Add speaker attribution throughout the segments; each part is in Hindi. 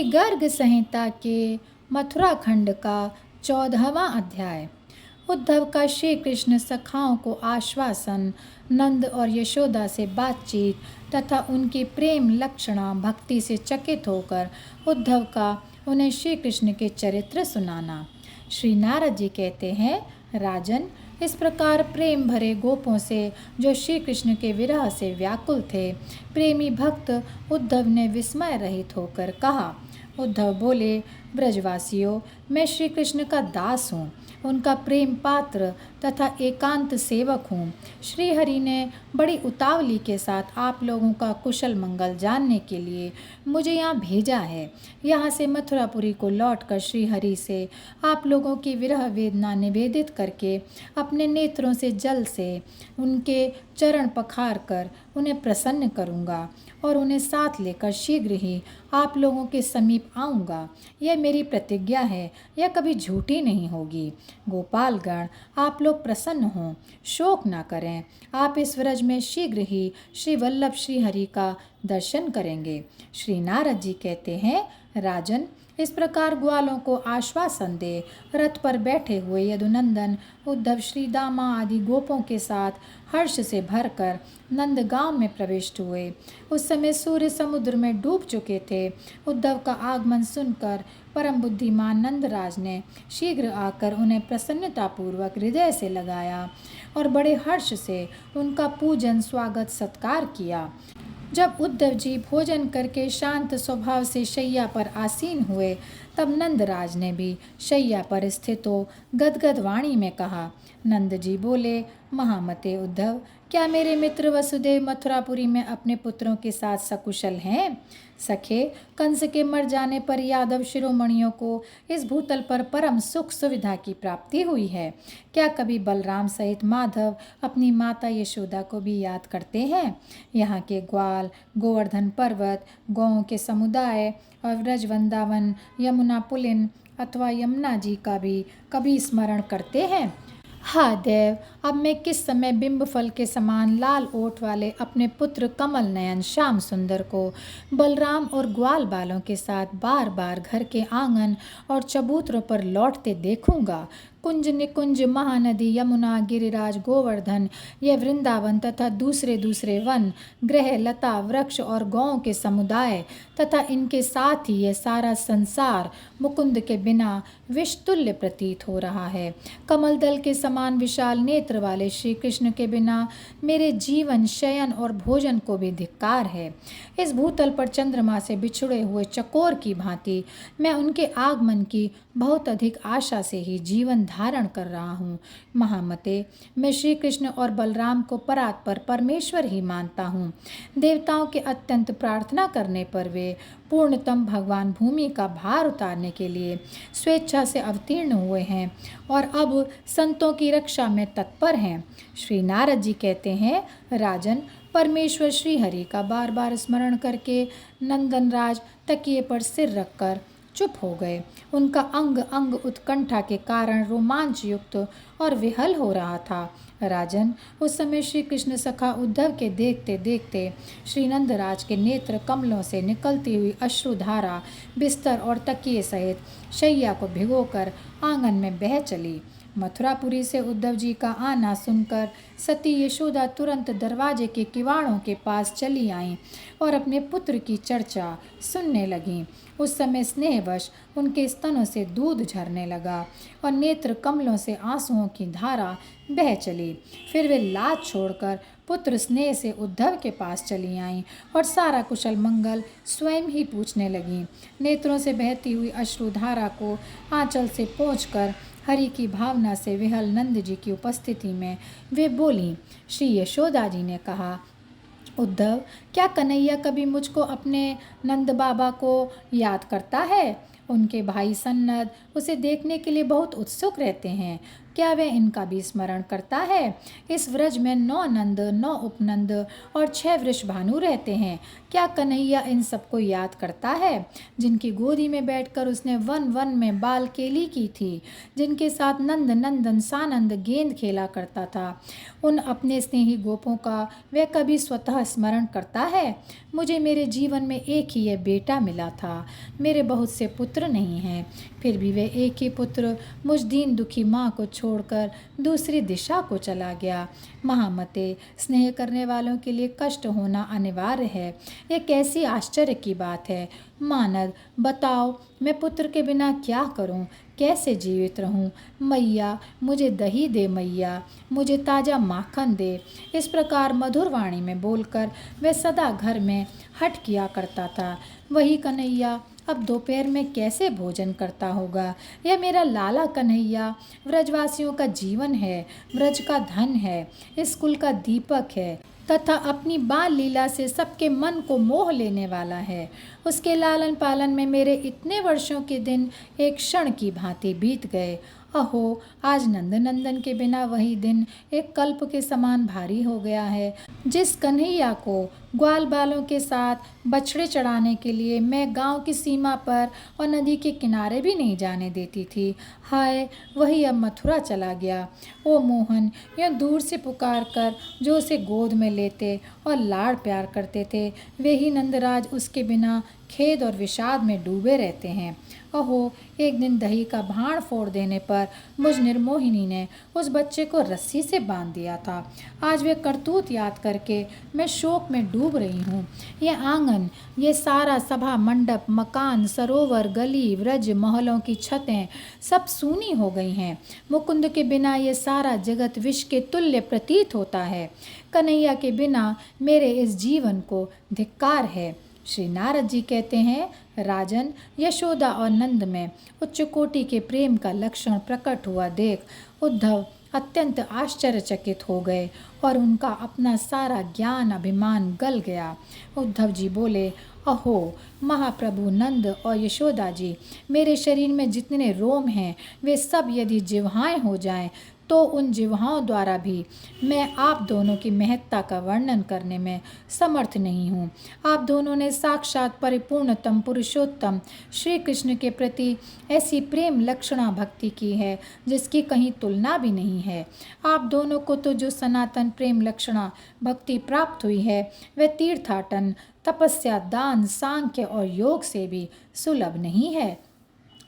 Speaker 1: गर्ग संहिता के मथुरा खंड का 14वां अध्याय। उद्धव का श्री कृष्ण सखाओं को आश्वासन, नंद और यशोदा से बातचीत तथा उनकी प्रेम लक्षणा भक्ति से चकित होकर उद्धव का उन्हें श्री कृष्ण के चरित्र सुनाना। श्री नारद जी कहते हैं, राजन, इस प्रकार प्रेम भरे गोपों से जो श्री कृष्ण के विरह से व्याकुल थे, प्रेमी भक्त उद्धव ने विस्मय रहित होकर कहा। उद्धव बोले, ब्रजवासियों, मैं श्री कृष्ण का दास हूँ, उनका प्रेम पात्र तथा एकांत सेवक हूँ। श्री हरि ने बड़ी उतावली के साथ आप लोगों का कुशल मंगल जानने के लिए मुझे यहाँ भेजा है। यहाँ से मथुरापुरी को लौटकर श्री हरि से आप लोगों की विरह वेदना निवेदित करके अपने नेत्रों से जल से उनके चरण पखार कर उन्हें प्रसन्न करूँगा और उन्हें साथ लेकर शीघ्र ही आप लोगों के समीप आऊँगा। यह मेरी प्रतिज्ञा है, यह कभी झूठी नहीं होगी। गोपालगण, आप लोग प्रसन्न हों, शोक ना करें। आप इस व्रज में शीघ्र ही श्री वल्लभ श्री हरि का दर्शन करेंगे। श्री नारद जी कहते हैं, राजन, इस प्रकार ग्वालों को आश्वासन दे रथ पर बैठे हुए यदुनंदन उद्धव श्री दामा आदि गोपों के साथ हर्ष से भरकर नंदगांव में प्रविष्ट हुए। उस समय सूर्य समुद्र में डूब चुके थे। उद्धव का आगमन सुनकर परम बुद्धिमान नंदराज ने शीघ्र आकर उन्हें प्रसन्नतापूर्वक हृदय से लगाया और बड़े हर्ष से उनका पूजन स्वागत सत्कार किया। जब उद्धव जी भोजन करके शांत स्वभाव से शैया पर आसीन हुए, तब नंदराज ने भी शैया पर स्थित हो गदगद वाणी में कहा। नंद जी बोले, महामते उद्धव, क्या मेरे मित्र वसुदेव मथुरापुरी में अपने पुत्रों के साथ सकुशल हैं? सखे, कंस के मर जाने पर यादव शिरोमणियों को इस भूतल पर परम सुख सुविधा की प्राप्ति हुई है। क्या कभी बलराम सहित माधव अपनी माता यशोदा को भी याद करते हैं? यहाँ के ग्वाल, गोवर्धन पर्वत, गौओं के समुदाय और व्रज वृंदावन, यमुना पुलिन अथवा यमुना जी का भी कभी स्मरण करते हैं? हाँ देव, अब मैं किस समय बिंब फल के समान लाल ओठ वाले अपने पुत्र कमल नयन श्याम सुंदर को बलराम और ग्वाल बालों के साथ बार बार घर के आंगन और चबूतरों पर लौटते देखूंगा। कुंज निकुंज, महानदी, यमुना, गिरिराज, गोवर्धन, यह वृंदावन तथा दूसरे दूसरे वन, ग्रह, लता, वृक्ष और गौओं के समुदाय तथा इनके साथ ही यह सारा संसार मुकुंद के बिना विषतुल्य प्रतीत हो रहा है। कमल दल के समान विशाल नेत्र वाले श्री कृष्ण के बिना मेरे जीवन, शयन और भोजन को भी धिक्कार है। इस भूतल पर चंद्रमा से बिछुड़े हुए चकोर की भांति मैं उनके आगमन की बहुत अधिक आशा से ही जीवन धारण कर रहा हूँ। महामते, मैं श्री कृष्ण और बलराम को परात्पर परमेश्वर ही मानता हूँ। देवताओं के अत्यंत प्रार्थना करने पर वे पूर्णतम भगवान भूमि का भार उतारने के लिए स्वेच्छा से अवतीर्ण हुए हैं और अब संतों की रक्षा में तत्पर हैं। श्री नारद जी कहते हैं, राजन, परमेश्वर श्री हरि का बार बार स्मरण करके नंदनराज तकिए पर सिर रखकर चुप हो गए। उनका अंग अंग उत्कंठा के कारण रोमांच युक्त और विहल हो रहा था। राजन, उस समय श्री कृष्ण सखा उद्धव के देखते देखते श्री नंदराज के नेत्र कमलों से निकलती हुई अश्रुधारा बिस्तर और तकिए सहित शैया को भिगोकर आंगन में बह चली। मथुरापुरी से उद्धव जी का आना सुनकर सती यशोदा तुरंत दरवाजे के किवाड़ों के पास चली आईं और अपने पुत्र की चर्चा सुनने लगीं। उस समय स्नेहवश उनके स्तनों से दूध झरने लगा और नेत्र कमलों से आंसुओं की धारा बह चली। फिर वे लाज छोड़कर पुत्र स्नेह से उद्धव के पास चली आईं और सारा कुशल मंगल स्वयं ही पूछने लगीं। नेत्रों से बहती हुई अश्रुधारा को आंचल से पोंछकर हरि की भावना से विहल नंद जी की उपस्थिति में वे बोली। श्री यशोदा जी ने कहा, उद्धव, क्या कन्हैया कभी मुझको अपने नंद बाबा को याद करता है? उनके भाई सन्नद उसे देखने के लिए बहुत उत्सुक रहते हैं। क्या वह इनका भी स्मरण करता है? इस व्रज में 9 नंद, 9 उपनंद और 6 वृषभानु रहते हैं। क्या कन्हैया इन सबको याद करता है, जिनकी गोदी में बैठकर उसने वन वन में बाल केली की थी, जिनके साथ नंद नंदन सानंद गेंद खेला करता था? उन अपने स्नेही गोपों का वह कभी स्वतः स्मरण करता है? मुझे मेरे जीवन में एक ही यह बेटा मिला था। मेरे बहुत से पुत्र नहीं हैं, फिर भी वह एक ही पुत्र मुझ दीन दुखी माँ को छोड़कर दूसरी दिशा को चला गया। महामते, स्नेह करने वालों के लिए कष्ट होना अनिवार्य है। यह कैसी आश्चर्य की बात है। मानद, बताओ मैं पुत्र के बिना क्या करूं, कैसे जीवित रहूं? मैया, मुझे दही दे मैया, मुझे ताज़ा माखन दे। इस प्रकार मधुर वाणी में बोलकर वह सदा घर में हट किया करता था। वही कन्हैया अब दोपहर में कैसे भोजन करता होगा? यह मेरा लाला कन्हैया व्रजवासियों का जीवन है, व्रज का धन है, इस कुल का दीपक है तथा अपनी बाल लीला से सबके मन को मोह लेने वाला है। उसके लालन पालन में मेरे इतने वर्षों के दिन एक क्षण की भांति बीत गए। अहो, आज नंदनंदन के बिना वही दिन एक कल्प के समान भारी हो गया है। जिस कन्हैया को ग्वाल बालों के साथ बछड़े चढ़ाने के लिए मैं गांव की सीमा पर और नदी के किनारे भी नहीं जाने देती थी, हाय, वही अब मथुरा चला गया। ओ मोहन, यह दूर से पुकार कर जो उसे गोद में लेते और लाड़ प्यार करते थे, वे ही नंदराज उसके बिना खेद और विषाद में डूबे रहते हैं। अहो, एक दिन दही का भाण फोड़ देने पर मुझ निर्मोहिनी ने उस बच्चे को रस्सी से बांध दिया था। आज वे करतूत याद करके मैं शोक में डूब रही हूँ। यह आंगन, ये सारा सभा मंडप, मकान, सरोवर, गली, व्रज, महलों की छतें सब सूनी हो गई हैं। मुकुंद के बिना ये सारा जगत विष के तुल्य प्रतीत होता है। कन्हैया के बिना मेरे इस जीवन को धिक्कार है। श्री नारद जी कहते हैं, राजन, यशोदा और नंद में उच्च कोटि के प्रेम का लक्षण प्रकट हुआ देख उद्धव अत्यंत आश्चर्यचकित हो गए और उनका अपना सारा ज्ञान अभिमान गल गया। उद्धव जी बोले, अहो महाप्रभु नंद और यशोदा जी, मेरे शरीर में जितने रोम हैं वे सब यदि जिह्वाएं हो जाएं तो उन जिह्वाओं द्वारा भी मैं आप दोनों की महत्ता का वर्णन करने में समर्थ नहीं हूँ। आप दोनों ने साक्षात परिपूर्णतम पुरुषोत्तम श्री कृष्ण के प्रति ऐसी प्रेम लक्षणा भक्ति की है जिसकी कहीं तुलना भी नहीं है। आप दोनों को तो जो सनातन प्रेम लक्षणा भक्ति प्राप्त हुई है वह तीर्थाटन, तपस्या, दान, सांख्य और योग से भी सुलभ नहीं है।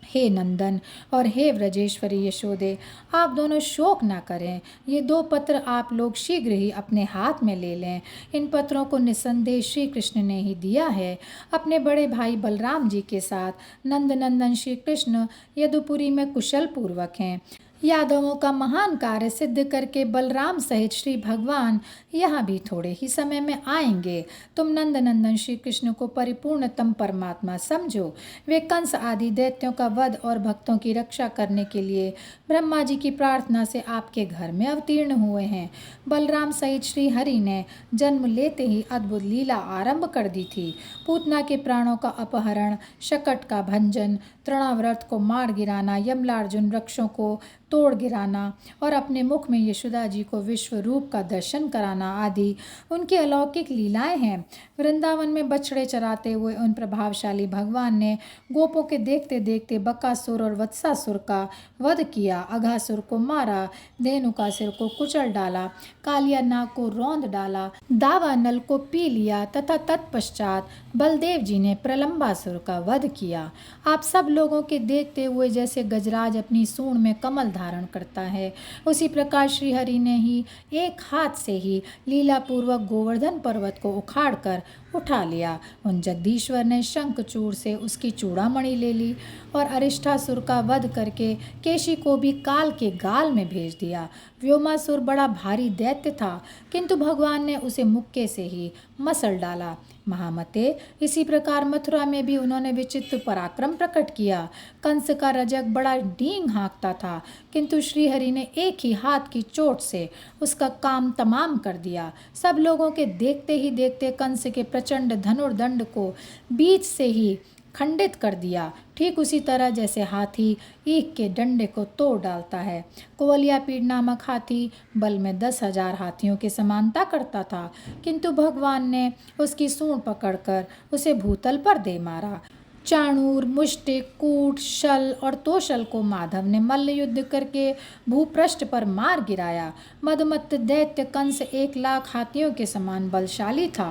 Speaker 1: हे नंदन और हे व्रजेश्वरी यशोदे, आप दोनों शोक ना करें। ये 2 पत्र आप लोग शीघ्र ही अपने हाथ में ले लें। इन पत्रों को निसंदेह श्री कृष्ण ने ही दिया है। अपने बड़े भाई बलराम जी के साथ नंदनंदन श्री कृष्ण यदुपुरी में कुशल पूर्वक हैं। यादवों का महान कार्य सिद्ध करके बलराम सहित श्री भगवान यहाँ भी थोड़े ही समय में आएंगे। तुम नंदनंदन श्री कृष्ण को परिपूर्णतम परमात्मा समझो। वे कंस आदि दैत्यों का वध और भक्तों की रक्षा करने के लिए ब्रह्मा जी की प्रार्थना से आपके घर में अवतीर्ण हुए हैं। बलराम सहित श्री हरि ने जन्म लेते ही अद्भुत लीला आरंभ कर दी थी। पूतना के प्राणों का अपहरण, शकट का भंजन, तृणाव्रत को मार गिराना, यमलार्जुन वृक्षों को तोड़ गिराना और अपने मुख में यशोदा जी को विश्व रूप का दर्शन कराना आदि उनकी अलौकिक लीलाएं हैं। वृंदावन में बछड़े चराते हुए उन प्रभावशाली भगवान ने गोपों के देखते देखते बकासुर और वत्सासुर का वध किया, अघासुर को मारा, धेनुकासुर को कुचल डाला, कालिया नाग को रौंद डाला, दावानल को पी लिया तथा तत्पश्चात बलदेव जी ने प्रलंबासुर का वध किया। आप सब लोगों के देखते हुए जैसे गजराज अपनी सूंड में कमल धारण करता है, उसी प्रकार श्रीहरि ने ही एक हाथ से ही लीलापूर्वक गोवर्धन पर्वत को उखाड़कर उठा लिया। उन जगदीश्वर ने शंखचूड़ से उसकी चूड़ामणि ले ली और अरिष्ठासुर का वध करके केशी को भी काल के गाल में भेज दिया। व्योमासुर बड़ा भारी दैत्य था, किंतु भगवान ने उसे मुक्के से ही मसल डाला। महामते, इसी प्रकार मथुरा में भी उन्होंने विचित्र पराक्रम प्रकट किया। कंस का रजक बड़ा डींग हाँकता था, किंतु श्रीहरि ने एक ही हाथ की चोट से उसका काम तमाम कर दिया। सब लोगों के देखते ही देखते कंस के प्रचंड धनुर्दंड को बीच से ही खंडित कर दिया, ठीक उसी तरह जैसे हाथी ईख के डंडे को तोड़ डालता है। कुवलयापीड़ नामक हाथी बल में 10,000 हाथियों की समानता करता था, किंतु भगवान ने उसकी सूंड पकड़कर उसे भूतल पर दे मारा। चाणूर, मुष्टिक, कूट, शल और तोशल को माधव ने मल्ल युद्ध करके भूपृष्ठ पर मार गिराया। मदमत्त दैत्य कंस 1,00,000 हाथियों के समान बलशाली था,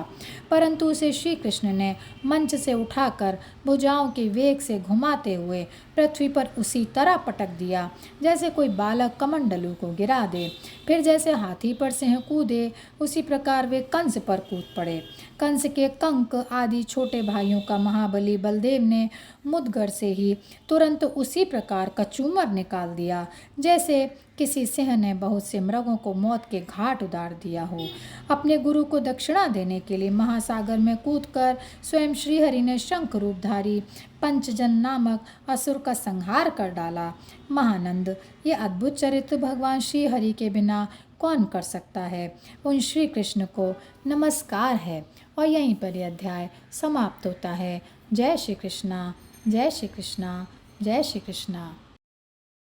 Speaker 1: परंतु उसे श्री कृष्ण ने मंच से उठाकर भुजाओं के वेग से घुमाते हुए पृथ्वी पर उसी तरह पटक दिया जैसे कोई बालक कमंडलू को गिरा दे। फिर जैसे हाथी पर सिंह कूदे, उसी प्रकार वे कंस पर कूद पड़े। कंस के कंक आदि छोटे भाइयों का महाबली बलदेव ने मुदगर से ही तुरंत उसी प्रकार कचूमर निकाल दिया जैसे किसी सिंह ने बहुत से मृगों को मौत के घाट उतार दिया हो। अपने गुरु को दक्षिणा देने के लिए महासागर में कूदकर स्वयं श्रीहरि ने शंख रूपधारी पंचजन नामक असुर का संहार कर डाला। महानंद, ये अद्भुत चरित्र भगवान श्रीहरि के बिना कौन कर सकता है। उन श्री कृष्ण को नमस्कार है। और यहीं पर यह अध्याय समाप्त होता है। जय श्री कृष्णा, जय श्री कृष्णा, जय श्री कृष्णा।